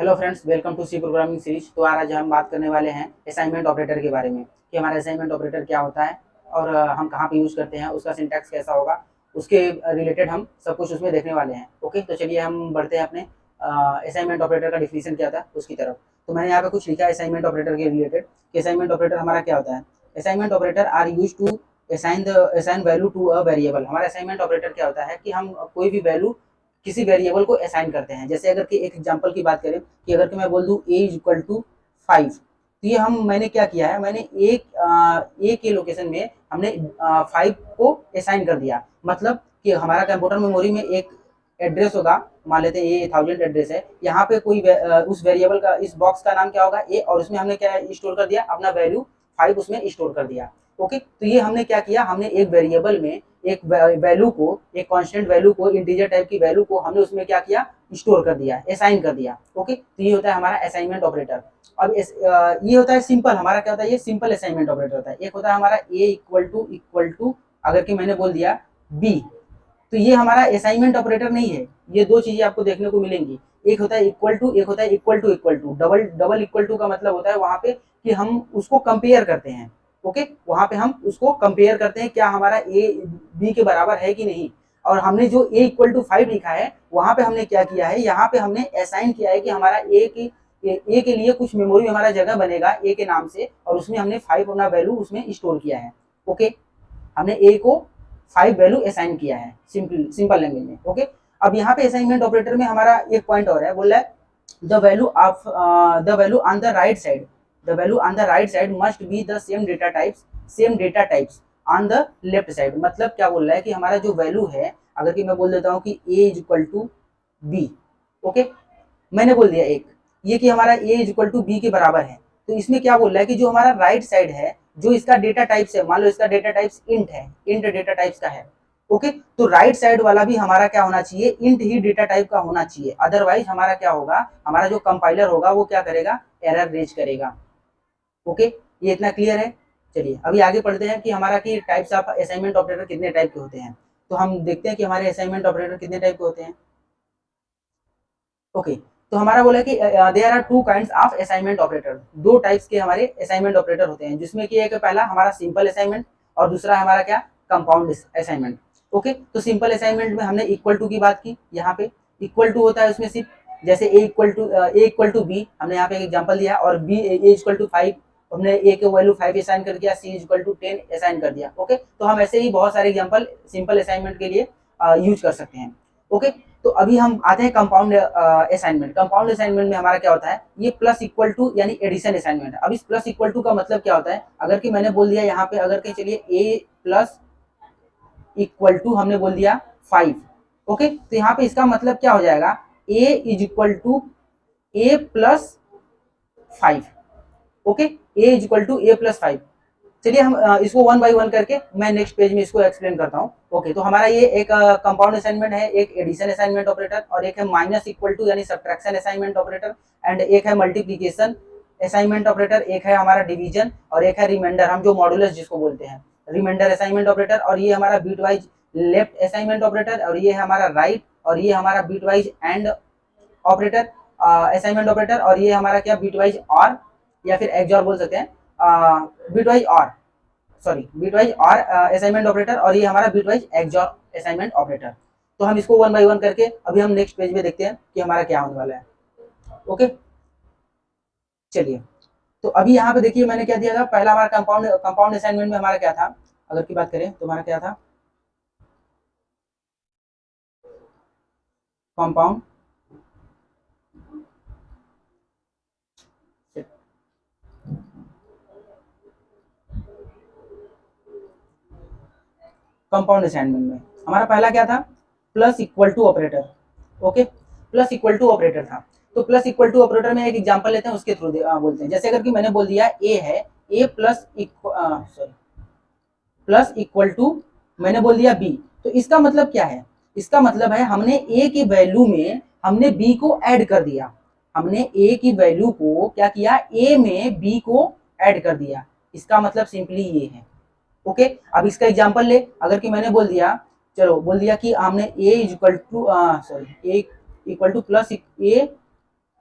Hello friends, welcome to C programming series. तो आज हम बात करने वाले हैं असाइनमेंट ऑपरेटर के बारे में कि हमारा असाइनमेंट ऑपरेटर क्या होता है और हम कहाँ पे यूज़ करते हैं, उसका सिंटैक्स कैसा होगा, उसके रिलेटेड हम सब कुछ उसमें देखने वाले हैं। ओके, तो चलिए हम बढ़ते हैं अपने असाइनमेंट ऑपरेटर का डिफिनीशन क्या था उसकी तरफ। तो मैंने यहाँ पे कुछ लिखा है असाइनमेंट ऑपरेटर के रिलेटेड कि असाइनमेंट ऑपरेटर हमारा क्या होता है। Assignment operator are use to assign value to a variable. हमारा असाइनमेंट ऑपरेटर क्या होता है कि हम कोई भी वैल्यू किसी वेरिएबल को असाइन करते हैं। जैसे अगर कि एक एग्जांपल की बात करें कि अगर कि मैं बोल दूं a इज इक्वल टू 5, तो ये मैंने क्या किया है, मैंने ए के लोकेशन में हमने 5 को असाइन कर दिया। मतलब कि हमारा कंप्यूटर मेमोरी में एक एड्रेस होगा, मान लेते हैं ये 1000 एड्रेस है। यहाँ पे कोई उस वेरिएबल का, इस बॉक्स का नाम क्या होगा ए, और उसमें हमने क्या स्टोर कर दिया, अपना वैल्यू 5 उसमें स्टोर कर दिया। ओके, तो ये हमने क्या किया, हमने एक वेरिएबल में एक वैल्यू को, एक कांस्टेंट वैल्यू को, इंटीजर टाइप की वैल्यू को हमने उसमें क्या किया, स्टोर कर दिया, असाइन कर दिया। ओके, तो ये होता है हमारा असाइनमेंट ऑपरेटर। अब ये होता है सिंपल, हमारा क्या होता है, ये सिंपल असाइनमेंट ऑपरेटर होता है। एक होता है हमारा ए इक्वल टू अगर कि मैंने बोल दिया बी, तो ये हमारा असाइनमेंट ऑपरेटर नहीं है। ये दो चीजें आपको देखने को मिलेंगी, एक होता है इक्वल टू, एक होता है equal to. Double double equal to का मतलब होता है वहां पे कि हम उसको कंपेयर करते हैं। ओके, वहां पे हम उसको कंपेयर करते हैं क्या हमारा ए बी के बराबर है कि नहीं। और हमने जो ए इक्वल टू 5 लिखा है, वहां पे हमने क्या किया है, यहाँ पे हमने असाइन किया है कि हमारा ए के लिए कुछ मेमोरी में हमारा जगह बनेगा ए के नाम से, और उसमें हमने 5 अपना वैल्यू उसमें स्टोर किया है। ओके, हमने ए को 5 वैल्यू असाइन किया है सिंपल लैंग्वेज में। ओके, अब यहाँ पे असाइनमेंट ऑपरेटर में हमारा एक पॉइंट और है, बोल रहा है the value of the value on the right side, the value on the right side must be the same data types on the left side। मतलब क्या बोल रहा है कि हमारा जो वैल्यू है, अगर कि मैं बोल देता हूँ कि a is equal to b. Okay, मैंने बोल दिया एक, ये कि हमारा a is equal to b के बराबर है। तो इसमें क्या बोल रहा है कि जो हमारा राइट साइड है, जो इसका डेटा टाइप्स है, मान लो इसका डेटा टाइप्स इंट है, इंट डेटा टाइप्स का है। ओके, तो राइट साइड वाला भी हमारा क्या होना चाहिए, इंट ही डेटा टाइप का होना चाहिए। अदरवाइज हमारा क्या होगा, हमारा जो कंपाइलर होगा वो क्या करेगा, एरर रेज करेगा। ओके, ये इतना क्लियर है। चलिए अभी आगे पढ़ते हैं कि हमारा की टाइप्स ऑफ असाइनमेंट ऑपरेटर कितने टाइप के होते हैं। तो हम देखते हैं कि हमारे असाइनमेंट ऑपरेटर कितने टाइप के होते हैं। ओके, तो हमारा बोला कि there are two kinds of assignment operator. दो टाइप्स के हमारे असाइनमेंट ऑपरेटर होते हैं, जिसमें कि एक पहला हमारा सिंपल असाइनमेंट और दूसरा हमारा क्या, कंपाउंड असाइनमेंट। ओके, तो सिंपल असाइनमेंट में हमने इक्वल टू की बात की। यहाँ पे इक्वल टू होता है उसमें सिर्फ, जैसे ए इक्वल टू बी, हमने यहाँ पे एक एग्जांपल दिया, और बी ए इक्वल टू 5, हमने ए के वैल्यू 5 असाइन कर दिया, सी इक्वल टू 10 असाइन कर दिया। ओके, तो हम ऐसे ही बहुत सारे एग्जांपल सिंपल असाइनमेंट के लिए यूज कर सकते हैं। ओके, तो अभी हम आते हैं कंपाउंड असाइनमेंट। कंपाउंड असाइनमेंट में हमारा क्या होता है, ये प्लस इक्वल टू यानी एडिशन असाइनमेंट है। अब इस प्लस इक्वल टू का मतलब क्या होता है, अगर कि मैंने बोल दिया यहाँ पे, अगर कि चलिए ए प्लस इक्वल टू हमने बोल दिया 5। ओके, तो यहाँ पे इसका मतलब क्या हो जाएगा, a is equal to a plus 5। Okay, a is equal to a plus 5। चलिए हम इसको वन बाय वन करके मैं नेक्स्ट पेज में इसको एक्सप्लेन करता हूँ। ओके, तो हमारा ये एक कंपाउंड असाइनमेंट है, एक एडिशन असाइनमेंट ऑपरेटर, और एक है माइनस इक्वल टू यानी सब्ट्रैक्शन असाइनमेंट ऑपरेटर, एंड एक है मल्टीप्लीकेशन असाइनमेंट ऑपरेटर, एक है हमारा डिवीजन, और एक है रिमाइंडर, हम जो मॉडुलस जिसको बोलते हैं, रिमाइंडर असाइनमेंट ऑपरेटर। और ये हमारा bitwise left assignment operator, और ये है हमारा राइट, और ये हमारा bitwise and operator assignment operator, और ये हमारा क्या, बीट वाइज और, या फिर एक्सऑर बोल सकते हैं, bitwise or, sorry bitwise or assignment operator, और ये हमारा bitwise XOR assignment operator. तो हम इसको वन बाय वन करके अभी हम नेक्स्ट पेज में देखते हैं कि हमारा क्या होने वाला है। ओके, चलिए तो अभी यहाँ पे देखिए मैंने क्या दिया था, पहला हमारा कंपाउंड असाइनमेंट में हमारा क्या था, अगर की बात करें तो हमारा क्या था, कंपाउंड कंपाउंड असाइनमेंट में हमारा पहला क्या था, plus equal to operator. Okay, plus equal to operator था। तो प्लस इक्वल टू ऑपरेटर में एक एग्जांपल लेते हैं, उसके थ्रू बोलते हैं। जैसे अगर कि मैंने बोल दिया ए है, a plus sorry plus equal to मैंने बोल दिया बी, तो इसका मतलब क्या है, इसका मतलब है हमने ए की वैल्यू में हमने बी को ऐड कर दिया। हमने ए की वैल्यू को क्या किया, ए में बी को ऐड कर दिया। इसका मतलब सिंपली ये है। ओके, अब इसका एग्जांपल ले, अगर कि मैंने बोल दिया, चलो बोल दिया कि हमने a is equal to sorry a equal to plus a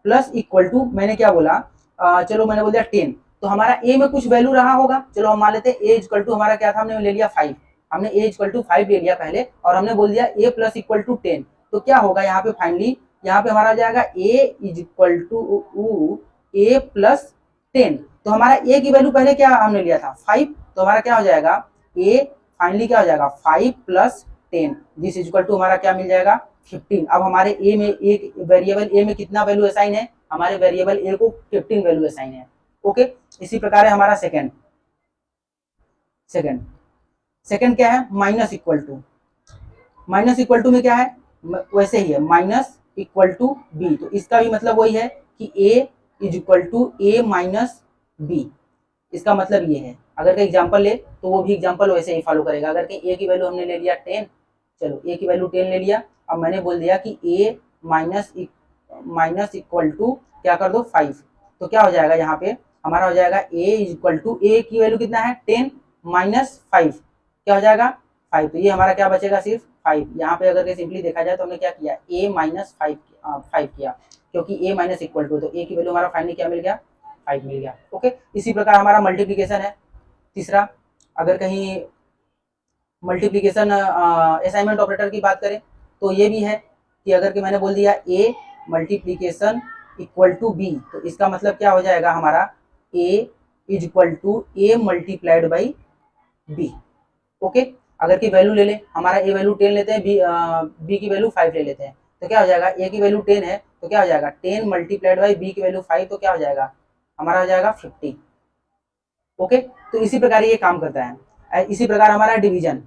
plus equal to, मैंने क्या बोला, चलो मैंने बोल दिया 10, तो हमारा ए में कुछ वैल्यू रहा होगा, चलो हम मान लेते हैं ए इक्वल टू हमारा क्या था, हमने ले लिया 5, हमने ए इक्वल टू 5 ले लिया पहले, और हमने बोल दिया ए प्लस इक्वल टू 10, तो क्या होगा यहाँ पे फाइनली, यहाँ पे हमारा हो जाएगा a is equal to a plus 10, तो हमारा ए की वैल्यू पहले क्या हमने लिया था 5, तो हमारा क्या हो जाएगा ए फाइनली क्या हो जाएगा 5 plus 10, this is equal to हमारा क्या मिल जाएगा 15। अब हमारे ए में एक वेरिएबल ए में कितना वैल्यू असाइन है, हमारे वेरिएबल ए को 15 वैल्यू असाइन है। ओके, इसी प्रकार है हमारा सेकंड क्या है, माइनस इक्वल टू में क्या है, वैसे ही है माइनस इक्वल टू बी, तो इसका भी मतलब वही है कि a is equal to a minus b, इसका मतलब ये है। अगर कोई एग्जांपल ले तो वो भी एग्जांपल वैसे ही फॉलो करेगा। अगर कहीं ए की वैल्यू हमने ले लिया 10, चलो ए की वैल्यू 10 ले लिया, अब मैंने बोल दिया कि ए माइनस इक्वल टू क्या कर दो 5, तो क्या हो जाएगा यहाँ पे हमारा हो जाएगा ए इज इक्वल टू ए की वैल्यू कितना है 10 माइनस 5, क्या हो जाएगा 5, तो ये हमारा क्या बचेगा सिर्फ 5। यहाँ पे अगर सिंपली देखा जाए तो हमने क्या किया ए माइनस 5 किया, क्योंकि ए माइनस इक्वल टू, तो ए की वैल्यू हमारा फाइनली क्या मिल गया 5 मिल गया। ओके, इसी प्रकार हमारा मल्टीप्लीकेशन है तीसरा। अगर कहीं मल्टीप्लीकेशन असाइनमेंट ऑपरेटर की बात करें तो ये भी है कि अगर कि मैंने बोल दिया a multiplication equal to b, तो इसका मतलब क्या हो जाएगा हमारा a is equal to a multiplied by b. Okay, अगर की वैल्यू ले ले, हमारा ए वैल्यू 10 लेते हैं, बी की वैल्यू 5 ले लेते हैं, तो क्या हो जाएगा ए की वैल्यू 10 है तो क्या हो जाएगा 10 मल्टीप्लाइड बाई बी की वैल्यू 5, तो क्या हो जाएगा हमारा हो जाएगा 50। ओके, तो इसी प्रकार ये काम करता है। इसी प्रकार हमारा डिवीजन।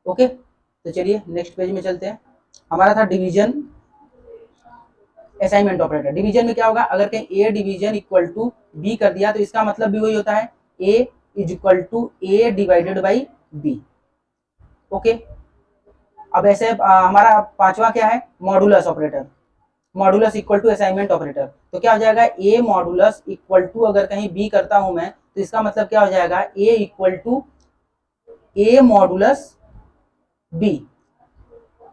ओके, तो चलिए नेक्स्ट पेज में चलते हैं। हमारा था डिवीजन असाइनमेंट ऑपरेटर। डिवीजन में क्या होगा, अगर कहीं a division equal to b कर दिया तो इसका मतलब भी वही होता है a is equal to a divided by b. Okay, अब ऐसे हमारा पांचवा क्या है, modulus operator. Modulus equal to assignment operator, तो क्या हो जाएगा ए मॉडुलस इक्वल टू, अगर कहीं बी करता हूं मैं तो इसका मतलब क्या हो जाएगा a equal to a modulus b.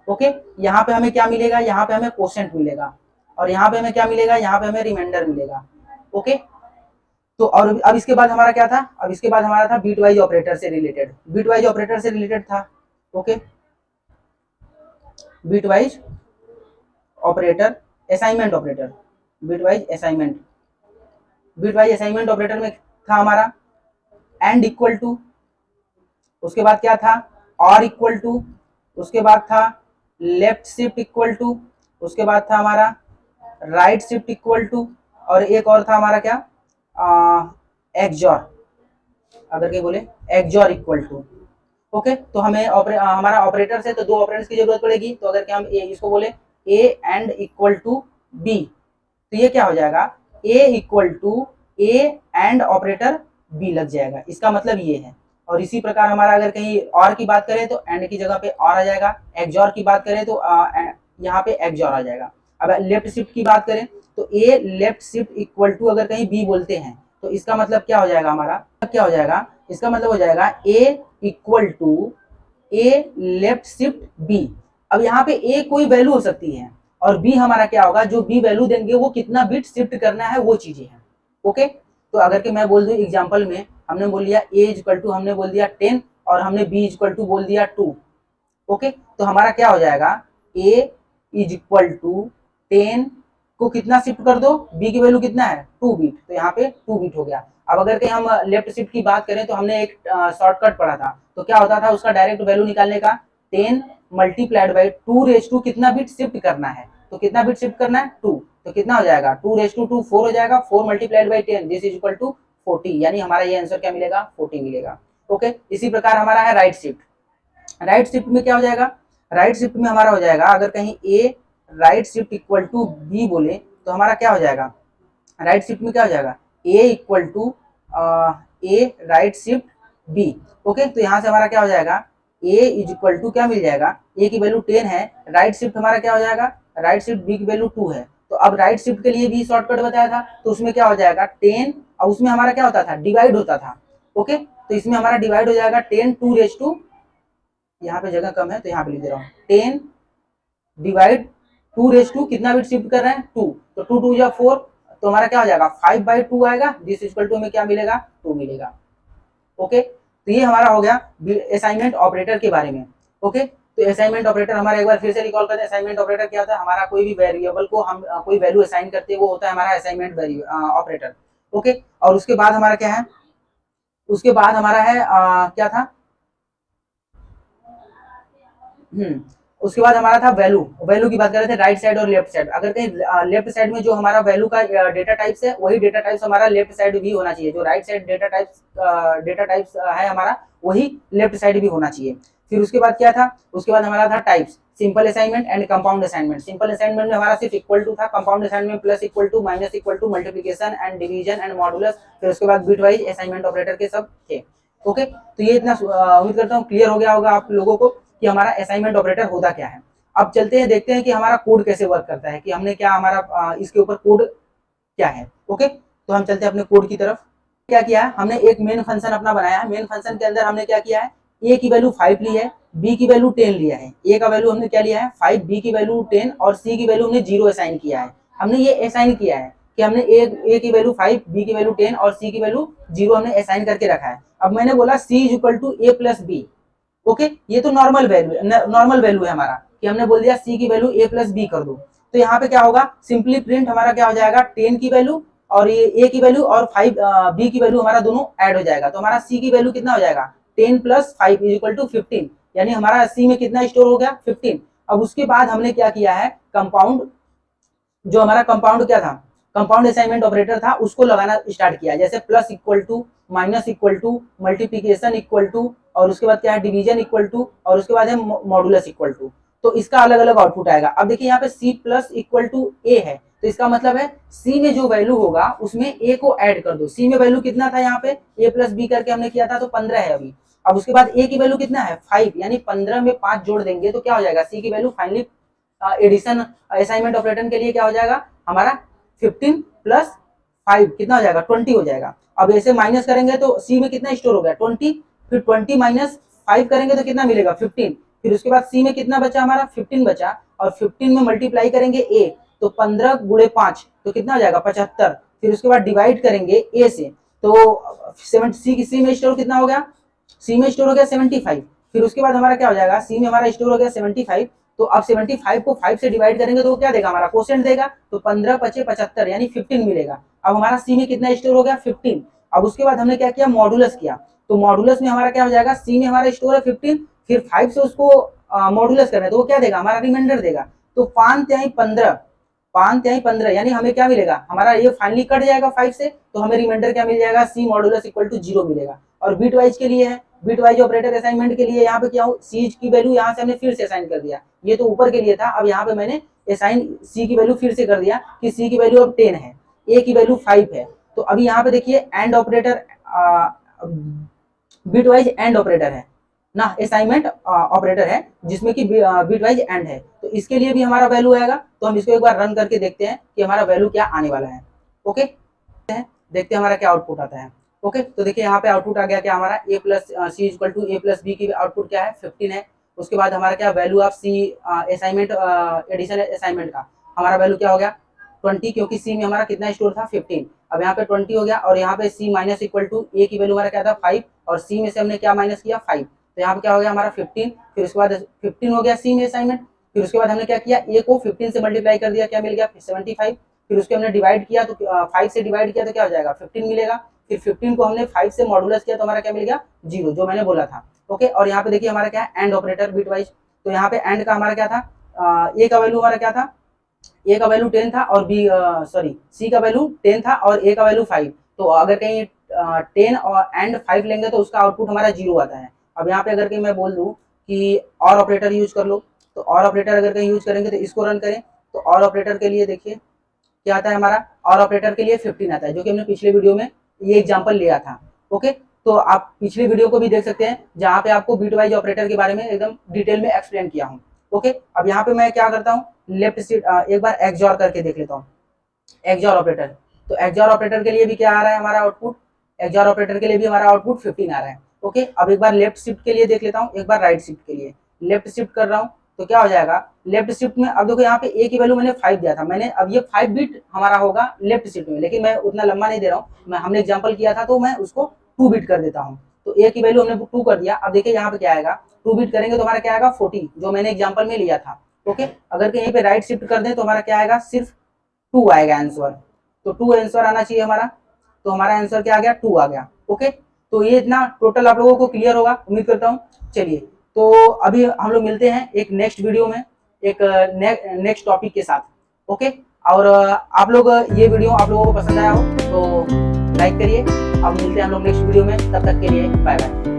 Okay, यहाँ पे हमें क्या मिलेगा, यहाँ पे हमें कोशेंट मिलेगा, और यहाँ पे हमें क्या मिलेगा, यहाँ पे हमें रिमाइंडर मिलेगा। ओके, तो और अब इसके बाद हमारा क्या था, अब इसके बाद हमारा था बिटवाइज ऑपरेटर से रिलेटेड। बिटवाइज ऑपरेटर से रिलेटेड था। Okay, bitwise operator assignment operator, bitwise assignment operator में था हमारा एंड इक्वल टू, उसके बाद क्या था और इक्वल टू, उसके बाद था लेफ्ट शिफ्ट इक्वल टू, उसके बाद था हमारा राइट शिफ्ट इक्वल टू, और एक और था हमारा क्या एक्सजॉर, अगर के बोले एक्सजॉर इक्वल टू। ओके, तो हमें हमारा ऑपरेटर से तो दो ऑपरेटर्स की जरूरत पड़ेगी, तो अगर क्या हम इसको बोले a and equal to b, तो ये क्या हो जाएगा a equal to a and operator b लग जाएगा, इसका मतलब ये है। और इसी प्रकार हमारा अगर कहीं और की बात करें तो एंड की जगह पे और आ जाएगा, एक्सजॉर की बात करें तो यहाँ पे एक्सजॉर आ जाएगा। अब लेफ्ट शिफ्ट की बात करें तो ए लेफ्ट शिफ्ट इक्वल टू अगर कहीं बी बोलते हैं तो इसका मतलब क्या हो जाएगा, हमारा क्या हो जाएगा, इसका मतलब हो जाएगा a equal to a left shift b. अब यहाँ पे ए कोई वैल्यू हो सकती है और बी हमारा क्या होगा, जो बी वैल्यू देंगे वो कितना बिट शिफ्ट करना है वो चीजें हैं। ओके, तो अगर कि मैं बोल दूं एग्जांपल में हमने बोल दिया ए इक्वल टू हमने बोल दिया 10 और हमने बी इक्वल टू बोल दिया 2। ओके, तो हमारा क्या हो जाएगा ए इज इक्वल टू 10 को कितना शिफ्ट कर दो, बी की वैल्यू कितना है 2 बिट, तो यहाँ पे 2 बिट हो गया। अब अगर कहीं हम लेफ्ट शिफ्ट की बात करें तो हमने एक शॉर्टकट पढ़ा था, तो क्या होता था उसका डायरेक्ट वैल्यू निकालने का 10 मल्टीप्लाइड बाई 2 रेज टू कितना बिट शिफ्ट करना है, तो कितना बिट शिफ्ट करना है 2, तो कितना हो जाएगा 2 रेज टू 2 4 हो जाएगा, 4 multiplied by 10 this is equal to 40, यानी हमारा ये आंसर क्या मिलेगा 40 मिलेगा। ओके, इसी प्रकार हमारा है राइट शिफ्ट। राइट शिफ्ट में क्या हो जाएगा, राइट शिफ्ट में हमारा हो जाएगा अगर कहीं a right shift equal to b बोले तो हमारा क्या हो जाएगा, राइट शिफ्ट में क्या हो जाएगा a equal to a right shift b. Okay, तो यहाँ से हमारा क्या हो जाएगा ए इज इक्वल टू क्या मिल जाएगा, ए की वैल्यू 10 है, राइट शिफ्ट हमारा क्या हो जाएगा, राइट शिफ्ट बी की वैल्यू 2 है, तो अब राइट शिफ्ट के लिए भी शॉर्टकट बताया था, तो उसमें क्या हो जाएगा 10 और उसमें हमारा क्या होता था डिवाइड होता था। ओके, तो इसमें हमारा डिवाइड हो जाएगा 10 2 रेज टू, यहाँ पे जगह कम है तो यहाँ पे लिख दे रहा हूँ 10 डिवाइड 2 कितना बिट शिफ्ट कर रहे हैं 2, तो 2 2 या 4, तो हमारा क्या हो जाएगा 5/2 आएगा, दिस इक्वल टू हमें क्या मिलेगा 2 मिलेगा। ओके, तो ये हमारा हो गया असाइनमेंट ऑपरेटर के बारे में। ओके, तो असाइनमेंट ऑपरेटर हमारा एक बार फिर से रिकॉल करते हैं। असाइनमेंट ऑपरेटर क्या होता है, हमारा कोई भी वेरिएबल को हम कोई वैल्यू असाइन करते हैं, वो होता है हमारा असाइनमेंट ऑपरेटर। ओके, और उसके बाद हमारा क्या है, उसके बाद हमारा है क्या था, उसके बाद हमारा था वैल्यू। वैल्यू की बात कर रहे थे, राइट साइड और लेफ्ट साइड। अगर कहीं लेफ्ट साइड में जो हमारा वैल्यू का डेटा टाइप्स है, वही डेटा टाइप्स हमारा लेफ्ट साइड भी होना चाहिए। जो राइट साइड डेटा टाइप्स है हमारा, वही लेफ्ट साइड भी होना चाहिए। फिर उसके बाद क्या था, उसके बाद हमारा था types, simple assignment and compound assignment. Simple assignment में हमारा सिर्फ इक्वल टू था, compound assignment plus equal to, minus equal to, multiplication and division and modulus. फिर उसके बाद बिट वाइज असाइनमेंट ऑपरेटर के सब थे। ओके, तो ये इतना उम्मीद करता हूँ क्लियर हो गया होगा आप लोगों को कि हमारा असाइनमेंट ऑपरेटर होता क्या है। अब चलते हैं, देखते हैं कि हमारा कोड कैसे वर्क करता है, कि हमने क्या हमारा इसके ऊपर कोड क्या है। ओके, तो हम चलते हैं अपने कोड की तरफ। क्या किया है, हमने एक मेन फंक्शन अपना बनाया है। मेन फंक्शन के अंदर हमने क्या किया है, ए की वैल्यू 5 ली है, बी की वैल्यू 10 लिया है। ए का वैल्यू हमने क्या लिया है 5, बी की वैल्यू 10 और सी की वैल्यू हमने 0 असाइन किया है। हमने ये असाइन किया है कि हमने ए की वैल्यू 5, बी की वैल्यू 10 और सी की वैल्यू 0 हमने असाइन करके रखा है। अब मैंने बोला c is equal to a plus b. Okay, ये तो नॉर्मल वैल्यू है हमारा, कि हमने बोल दिया सी की वैल्यू ए प्लस बी कर दो। तो यहाँ पे क्या होगा, सिंपली प्रिंट हमारा क्या हो जाएगा 10 की वैल्यू और ये ए की वैल्यू और 5 बी की वैल्यू हमारा दोनों ऐड हो जाएगा। तो हमारा सी की वैल्यू कितना हो जाएगा 10 प्लस 5 इज इक्वल टू 15, यानी हमारा सी में कितना स्टोर हो गया 15। अब उसके बाद हमने क्या किया है, कंपाउंड, जो हमारा कंपाउंड क्या था, कंपाउंड असाइनमेंट ऑपरेटर था, उसको लगाना स्टार्ट किया। जैसे plus equal to, minus equal to, multiplication equal to, और उसके बाद क्या है डिवीजन इक्वल टू, और उसके बाद है मॉडुलस इक्वल टू। तो इसका अलग अलग आउटपुट आएगा। अब देखिए यहाँ पे सी प्लस इक्वल टू ए है, तो इसका मतलब है सी में जो वैल्यू होगा उसमें ए को ऐड कर दो। सी में वैल्यू कितना था, यहाँ पे ए प्लस बी करके हमने किया था, तो 15 है अभी। अब उसके बाद ए की वैल्यू कितना है 5, यानी 15 में 5 जोड़ देंगे तो क्या हो जाएगा, सी की value finally addition assignment operator के लिए क्या हो जाएगा हमारा 15 प्लस 5 कितना हो जाएगा 20 हो जाएगा। अब ऐसे माइनस करेंगे तो सी में कितना स्टोर हो गया 20, फिर 20 माइनस 5 करेंगे तो कितना मिलेगा 15, फिर उसके बाद सी में कितना बचा हमारा 15 बचा, और 15 में मल्टीप्लाई करेंगे ए, तो 15 गुणे 5 तो कितना हो जाएगा 75। फिर उसके बाद डिवाइड करेंगे ए से, तो 70 सी में स्टोर कितना हो गया, सी में स्टोर हो गया 75। फिर उसके बाद हमारा क्या हो जाएगा, सी में हमारा स्टोर हो गया 75। तो अब 75 को 5 से डिवाइड करेंगे तो वो क्या देगा हमारा कोशेंट देगा, तो 15 पचे 75 यानी 15 मिलेगा। अब हमारा सी में कितना स्टोर हो गया 15। अब उसके बाद हमने क्या किया मॉडुलस किया, तो मॉडुलस में हमारा क्या हो जाएगा, सी में हमारा स्टोर है 15, फिर 5 से उसको मॉडुलस करना है तो वो क्या देगा हमारा रिमाइंडर देगा। तो 5 तिहाई 15, 5 तिहाई 15 यानी हमें क्या मिलेगा, हमारा ये फाइनली कट जाएगा 5 से, तो हमें रिमाइंडर क्या मिल जाएगा, सी मॉडुलस इक्वल टू 0 मिलेगा। और बिट वाइज के लिए है, बिट वाइज ऑपरेटर असाइनमेंट के लिए यहाँ पे क्या हो, सी की वैल्यू यहाँ से हमने फिर से असाइन कर दिया। ये तो ऊपर के लिए था, अब यहाँ पे मैंने असाइन सी की वैल्यू फिर से कर दिया कि सी की वैल्यू अब 10 है, ए की वैल्यू 5 है। तो अभी यहाँ पे देखिए and operator, bit wise and operator है ना, असाइनमेंट ऑपरेटर है जिसमें कि बिट वाइज एंड है। तो इसके लिए भी हमारा वैल्यू आएगा, तो हम इसको एक बार रन करके देखते हैं कि हमारा वैल्यू क्या आने वाला है। ओके, देखते हैं हमारा क्या आउटपुट आता है। ओके, तो देखिए यहाँ पे आउटपुट आ गया क्या हमारा, a plus c equal to a plus b की आउटपुट क्या है 15 है। उसके बाद हमारा क्या value of c assignment addition assignment का हमारा वैल्यू क्या हो गया 20, क्योंकि सी में हमारा कितना स्टोर था 15। अब यहाँ पे 20 हो गया, और यहाँ पे सी माइनस इक्वल टू ए की वैल्यू हमारा क्या था 5, और सी में से हमने क्या माइनस किया 5, तो यहाँ पे क्या हो गया हमारा 15। फिर उसके बाद 15 हो गया सी में असाइनमेंट। फिर उसके बाद हमने क्या किया, ए को 15 से मल्टीप्लाई कर दिया, क्या मिल गया 75। फिर उसके हमने डिवाइड किया, तो 5 से डिवाइड किया तो क्या हो जाएगा 15 मिलेगा। फिर 15 को हमने 5 से मॉडुलस किया तो हमारा क्या मिल गया 0, जो मैंने बोला था। ओके, और यहाँ पे देखिए हमारा क्या है एंड ऑपरेटर बिट वाइज। तो यहाँ पे एंड का हमारा क्या था, ए का वैल्यू हमारा क्या था, ए का वैल्यू 10 था और बी सॉरी सी का वैल्यू 10 था और ए का वैल्यू 5। तो अगर कहीं 10 और एंड 5 लेंगे तो उसका आउटपुट हमारा 0 आता है। अब यहाँ पे अगर कहीं मैं बोल दूँ कि और ऑपरेटर यूज कर लो, तो और ऑपरेटर अगर कहीं यूज करेंगे तो इसको रन करें, तो और ऑपरेटर के लिए देखिए क्या आता है हमारा, और ऑपरेटर के लिए 15 आता है, जो कि हमने पिछले वीडियो में ये एग्जांपल लिया था। ओके, तो आप पिछले वीडियो को भी देख सकते हैं जहाँ पे आपको बिट वाइज ऑपरेटर के बारे में एकदम डिटेल में एक्सप्लेन किया हूँ। ओके, अब यहाँ पे मैं क्या करता हूँ, लेफ्ट सीट एक बार एक्सऑर करके देख लेता हूँ, एक्सऑर ऑपरेटर। तो एक्सऑर ऑपरेटर के लिए भी क्या आ रहा है हमारा आउटपुट, एक्सऑर ऑपरेटर के लिए भी हमारा आउटपुट 15 आ रहा है। ओके, अब एक बार लेफ्ट शिफ्ट के लिए देख लेता हूँ, एक बार राइट शिफ्ट के लिए। लेफ्ट शिफ्ट कर रहा हूँ तो क्या हो जाएगा लेफ्ट शिफ्ट में। अब देखो यहाँ पे ए की वैल्यू मैंने 5 दिया था मैंने, अब ये 5 बिट हमारा होगा लेफ्ट शिफ्ट में, लेकिन मैं उतना लंबा नहीं दे रहा हूँ, हमने एग्जाम्पल किया था तो मैं उसको 2 बिट कर देता हूँ। तो ए की वैल्यू हमने 2 कर दिया। अब देखिए यहाँ पे क्या आएगा, 2 बिट करेंगे तो हमारा क्या आएगा 40, जो मैंने एग्जाम्पल में लिया था। ओके, अगर कहीं पे राइट शिफ्ट कर दें तो हमारा क्या आएगा, सिर्फ 2 आएगा आंसर। तो 2 आंसर आना चाहिए हमारा, तो हमारा आंसर क्या आ गया, 2 आ गया। ओके, तो ये इतना टोटल आप लोगों को क्लियर होगा उम्मीद करता हूँ। चलिए, तो अभी हम लोग मिलते हैं एक नेक्स्ट वीडियो में, एक नेक्स्ट टॉपिक के साथ। ओके, और आप लोग ये वीडियो आप लोगों को पसंद आया हो तो लाइक करिए। अब मिलते हैं हम लोग नेक्स्ट वीडियो में, तब तक के लिए बाय बाय।